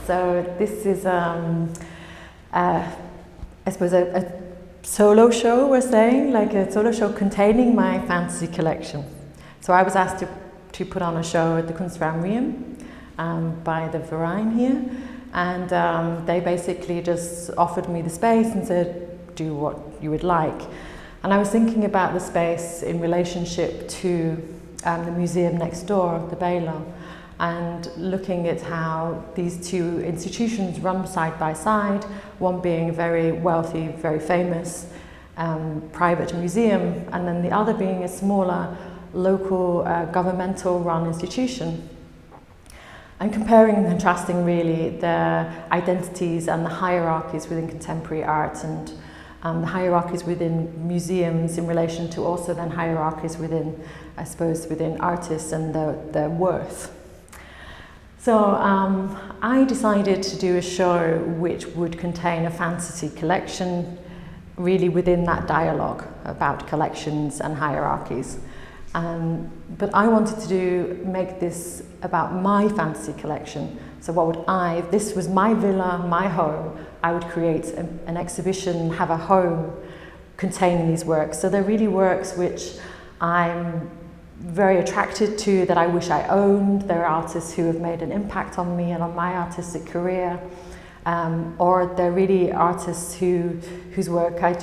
So this is, I suppose, a solo show, we're saying, like a solo show containing my fantasy collection. So I was asked to put on a show at the Kunst Raum Riehen by the Verein here, and they basically just offered me the space and said, do what you would like. And I was thinking about the space in relationship to the museum next door, the Basel, and looking at how these two institutions run side by side, one being a very wealthy, very famous private museum, and then the other being a smaller local governmental run institution. And comparing and contrasting really the identities and the hierarchies within contemporary art, and the hierarchies within museums in relation to also then hierarchies within, I suppose, within artists and their worth. So I decided to do a show which would contain a fantasy collection really within that dialogue about collections and hierarchies. But I wanted to make this about my fantasy collection. So what would if this was my villa, my home, I would create an exhibition, have a home containing these works. So they're really works which I'm very attracted to, that I wish I owned. There are artists who have made an impact on me and on my artistic career. Or they're really artists whose work I'm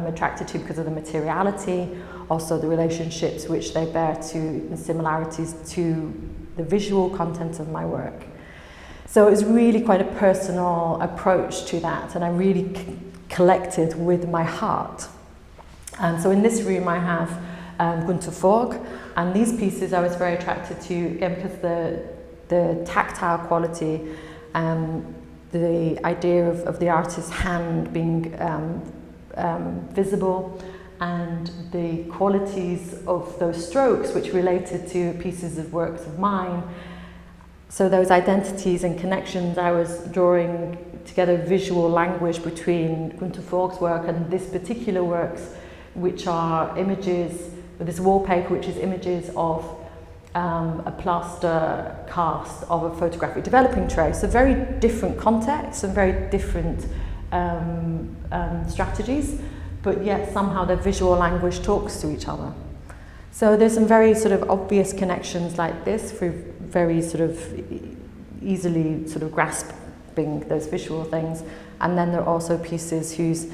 attracted to because of the materiality, also the relationships which they bear to, the similarities to the visual content of my work. So it was really quite a personal approach to that, and I really collected with my heart. And so in this room I have Günther Förg, and these pieces I was very attracted to again because the tactile quality, the idea of the artist's hand being visible, and the qualities of those strokes which related to pieces of works of mine. So those identities and connections, I was drawing together visual language between Günther Förg's work and this particular works, which are images, this wallpaper which is images of a plaster cast of a photographic developing tray. So very different contexts and very different strategies, but yet somehow their visual language talks to each other. So there's some very sort of obvious connections like this, through very sort of easily sort of grasping those visual things. And then there are also pieces whose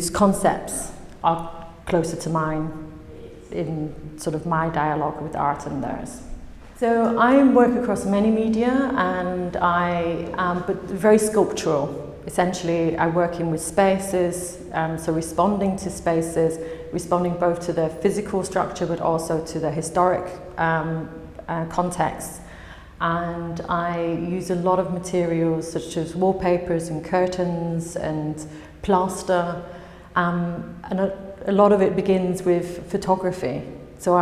concepts are closer to mine in sort of my dialogue with art and theirs. So I work across many media, and but very sculptural. Essentially, I work in with spaces, so responding to spaces, responding both to the physical structure but also to the historic context. And I use a lot of materials such as wallpapers and curtains and plaster, and a lot of it begins with photography. So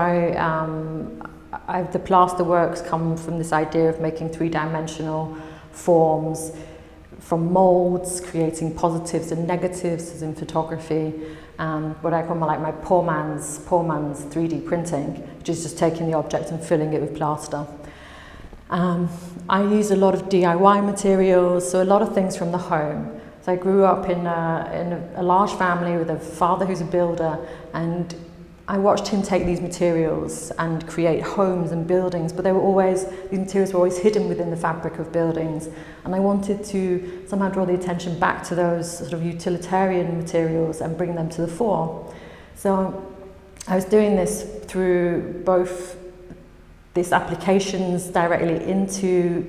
the plaster works come from this idea of making three-dimensional forms, from molds, creating positives and negatives as in photography, what I call my poor man's 3D printing, which is just taking the object and filling it with plaster. I use a lot of DIY materials, so a lot of things from the home. So I grew up in a large family with a father who's a builder, and I watched him take these materials and create homes and buildings, but these materials were always hidden within the fabric of buildings. And I wanted to somehow draw the attention back to those sort of utilitarian materials and bring them to the fore. So I was doing this through both these applications directly into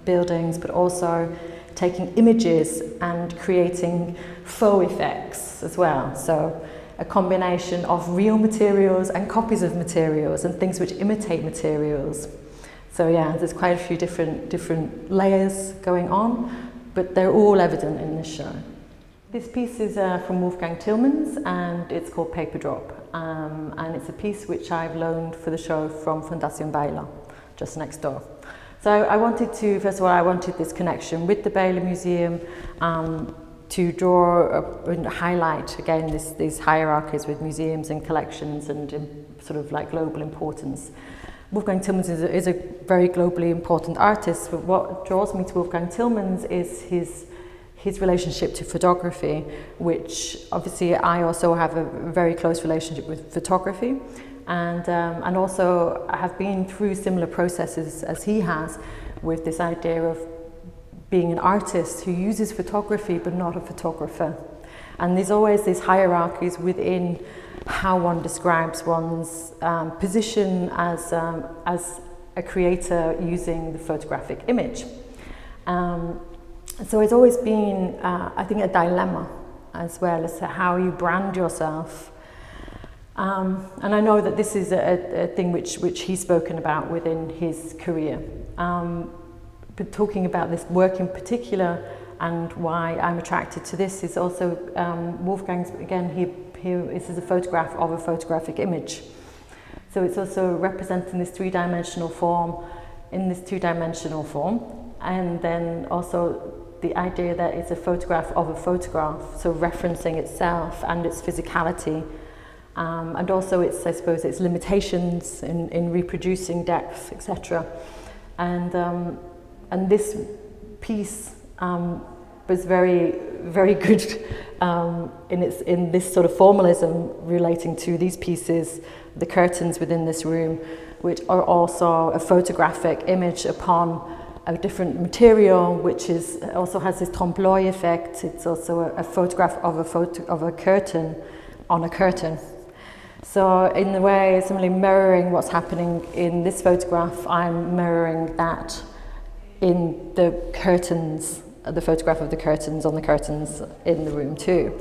buildings, but also taking images and creating faux effects as well. So a combination of real materials and copies of materials and things which imitate materials. So yeah, there's quite a few different layers going on, but they're all evident in this show. This piece is from Wolfgang Tilmans, and it's called Paper Drop. And it's a piece which I've loaned for the show from Fundación Basel, just next door. So I wanted this connection with the Basel Museum, to draw and highlight again these hierarchies with museums and collections and sort of like global importance. Wolfgang Tilmans is a very globally important artist, but what draws me to Wolfgang Tilmans is his relationship to photography, which obviously I also have a very close relationship with photography, and also I have been through similar processes as he has, with this idea of being an artist who uses photography but not a photographer. And there's always these hierarchies within how one describes one's position as a creator using the photographic image. So it's always been, I think, a dilemma as well as to how you brand yourself. And I know that this is a thing which he's spoken about within his career. But talking about this work in particular and why I'm attracted to this is also Wolfgang's, again, this is a photograph of a photographic image. So it's also representing this three-dimensional form in this two-dimensional form, and then also the idea that it's a photograph of a photograph, so referencing itself and its physicality, and also its, I suppose, its limitations in reproducing depth, etc. And this piece was very, very good in this sort of formalism relating to these pieces, the curtains within this room, which are also a photographic image upon a different material, which also has this trompe-l'oeil effect. It's also a photograph of a curtain on a curtain. So in a way, similarly mirroring what's happening in this photograph, I'm mirroring that in the curtains, the photograph of the curtains on the curtains in the room too.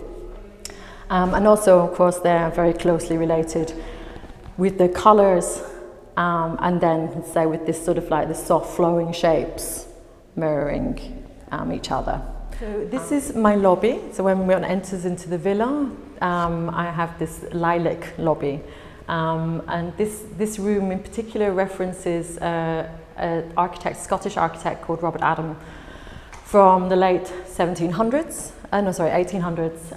And also, of course, they're very closely related with the colours, and then, say, with this sort of like the soft flowing shapes mirroring each other. So this is my lobby. So when one enters into the villa, I have this lilac lobby. And this room in particular references an architect, Scottish architect called Robert Adam from the late 1800s,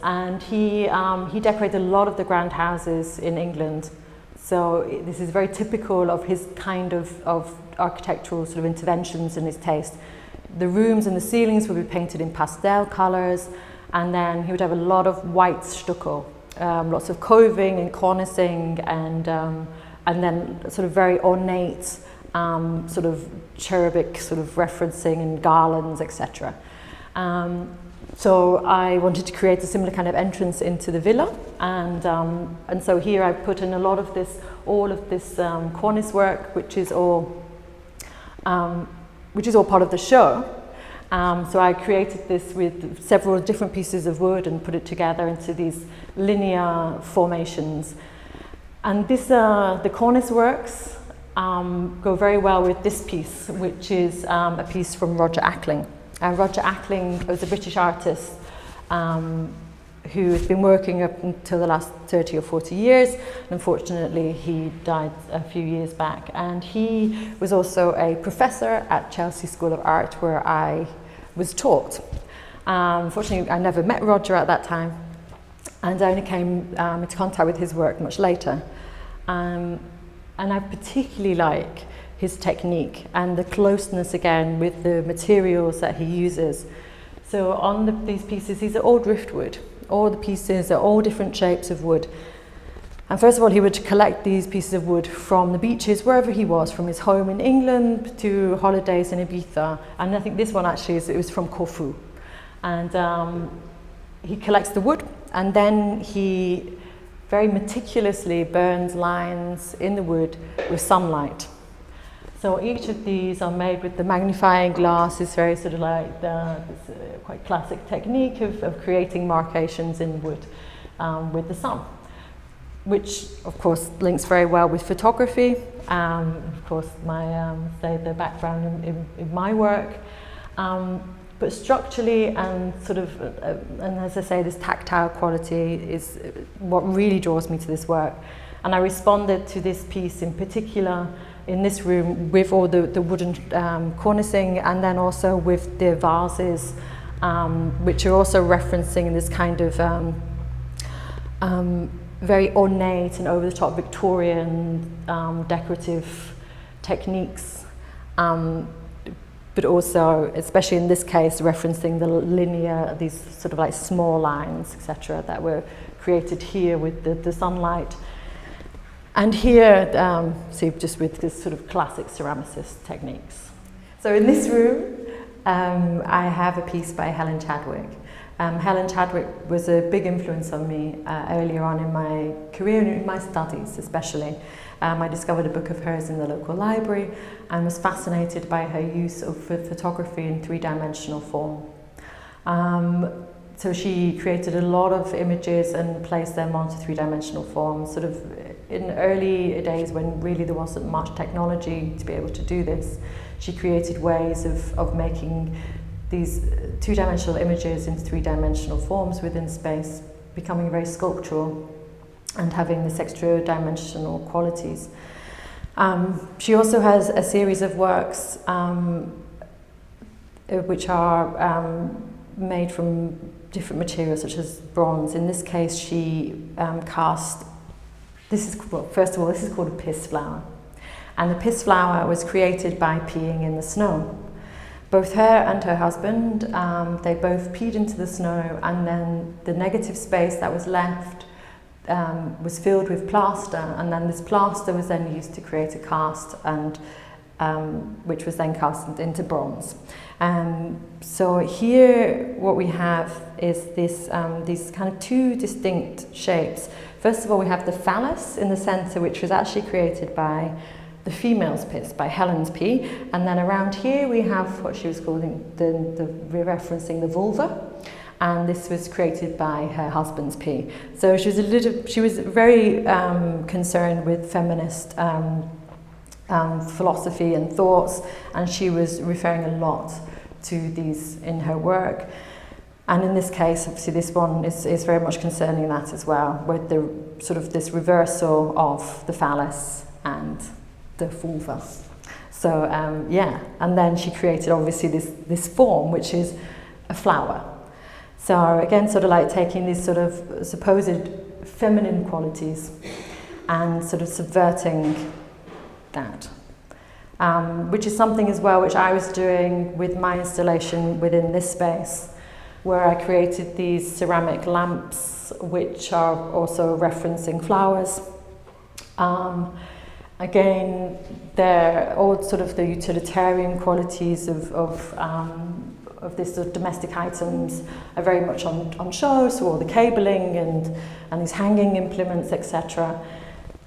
and he decorated a lot of the grand houses in England. So this is very typical of his kind of architectural sort of interventions in his taste. The rooms and the ceilings would be painted in pastel colours, and then he would have a lot of white stucco, lots of coving and cornicing, and then sort of very ornate sort of cherubic sort of referencing and garlands, etc. So I wanted to create a similar kind of entrance into the villa, and so here I put in all of this cornice work, which is all part of the show. So I created this with several different pieces of wood and put it together into these linear formations. And the cornice works go very well with this piece, which is a piece from Roger Ackling. Roger Ackling was a British artist who has been working up until the last 30 or 40 years. Unfortunately, he died a few years back. And he was also a professor at Chelsea School of Art, where I was taught. Unfortunately, I never met Roger at that time, and I only came into contact with his work much later. And I particularly like his technique and the closeness again with the materials that he uses. So on these pieces, these are all driftwood. All the pieces are all different shapes of wood. And first of all, he would collect these pieces of wood from the beaches, wherever he was, from his home in England to holidays in Ibiza. And I think this one actually it was from Corfu. And he collects the wood, and then he very meticulously burns lines in the wood with sunlight. So each of these are made with the magnifying glass. It's very sort of like this quite classic technique of creating marcations in wood with the sun, which of course links very well with photography. Of course, my the background in my work, but structurally and sort of, and as I say, this tactile quality is what really draws me to this work. And I responded to this piece in particular in this room with all the wooden cornicing, and then also with the vases, which are also referencing this kind of very ornate and over-the-top Victorian decorative techniques, but also, especially in this case, referencing the linear, these sort of like small lines, etc., that were created here with the sunlight. And here, see, just with this sort of classic ceramicist techniques. So in this room, I have a piece by Helen Chadwick. Helen Chadwick was a big influence on me earlier on in my career and in my studies especially. I discovered a book of hers in the local library and was fascinated by her use of photography in three-dimensional form. So she created a lot of images and placed them onto three-dimensional form, sort of in early days when really there wasn't much technology to be able to do this. She created ways of making these two-dimensional images into three-dimensional forms within space, becoming very sculptural and having this extra dimensional qualities. She also has a series of works which are made from different materials such as bronze. In this case, she cast, first of all, this is called a piss flower. And the piss flower was created by peeing in the snow. Both her and her husband, they both peed into the snow, and then the negative space that was left was filled with plaster, and then this plaster was then used to create a cast, and which was then cast into bronze. So here what we have is this, these kind of two distinct shapes. First of all, we have the phallus in the centre, which was actually created by the female's piss, by Helen's pee, and then around here we have what she was calling referencing the vulva, and this was created by her husband's pee. So she was very concerned with feminist philosophy and thoughts, and she was referring a lot to these in her work. And in this case, obviously, this one is very much concerning that as well, with the sort of this reversal of the phallus and the vulva. So yeah, and then she created obviously this form, which is a flower. So again, sort of like taking these sort of supposed feminine qualities and sort of subverting that. Which is something as well which I was doing with my installation within this space, where I created these ceramic lamps which are also referencing flowers. Again, they're all sort of the utilitarian qualities of this sort of domestic items are very much on show, so all the cabling and these hanging implements, etc.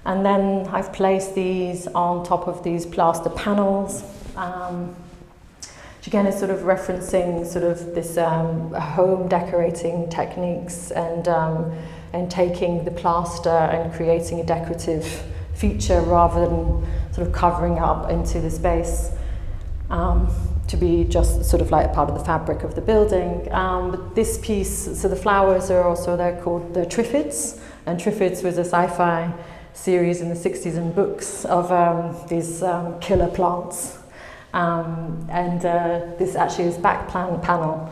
And then I've placed these on top of these plaster panels, which again is sort of referencing sort of this home decorating techniques and taking the plaster and creating a decorative feature rather than sort of covering up into the space to be just sort of like a part of the fabric of the building. But this piece, so the flowers are also, they're called the Triffids, and Triffids was a sci-fi series in the 60s and books of these killer plants. This actually, this back panel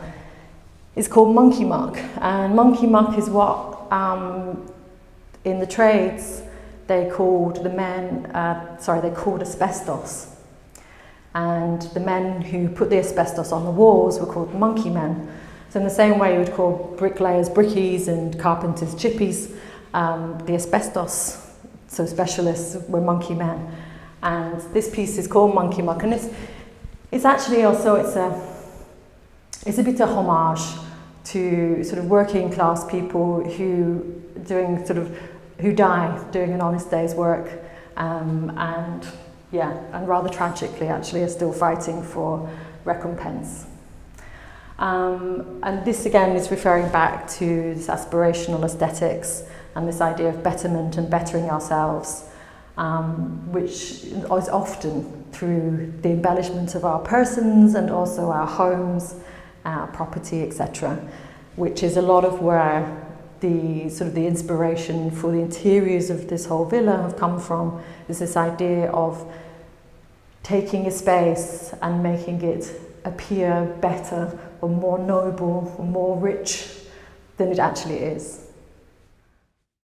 is called monkey muck, and monkey muck is what in the trades they called the men, they called asbestos. And the men who put the asbestos on the walls were called monkey men. So in the same way you would call bricklayers brickies and carpenters chippies, the asbestos, so specialists, were monkey men. And this piece is called monkey muck, and it's actually also, it's a bit of homage to sort of working class people who die doing an honest day's work, and rather tragically actually are still fighting for recompense. And this again is referring back to this aspirational aesthetics and this idea of betterment and bettering ourselves, which is often through the embellishment of our persons and also our homes, our property, etc., which is a lot of where the sort of the inspiration for the interiors of this whole villa have come from, is this idea of taking a space and making it appear better or more noble or more rich than it actually is.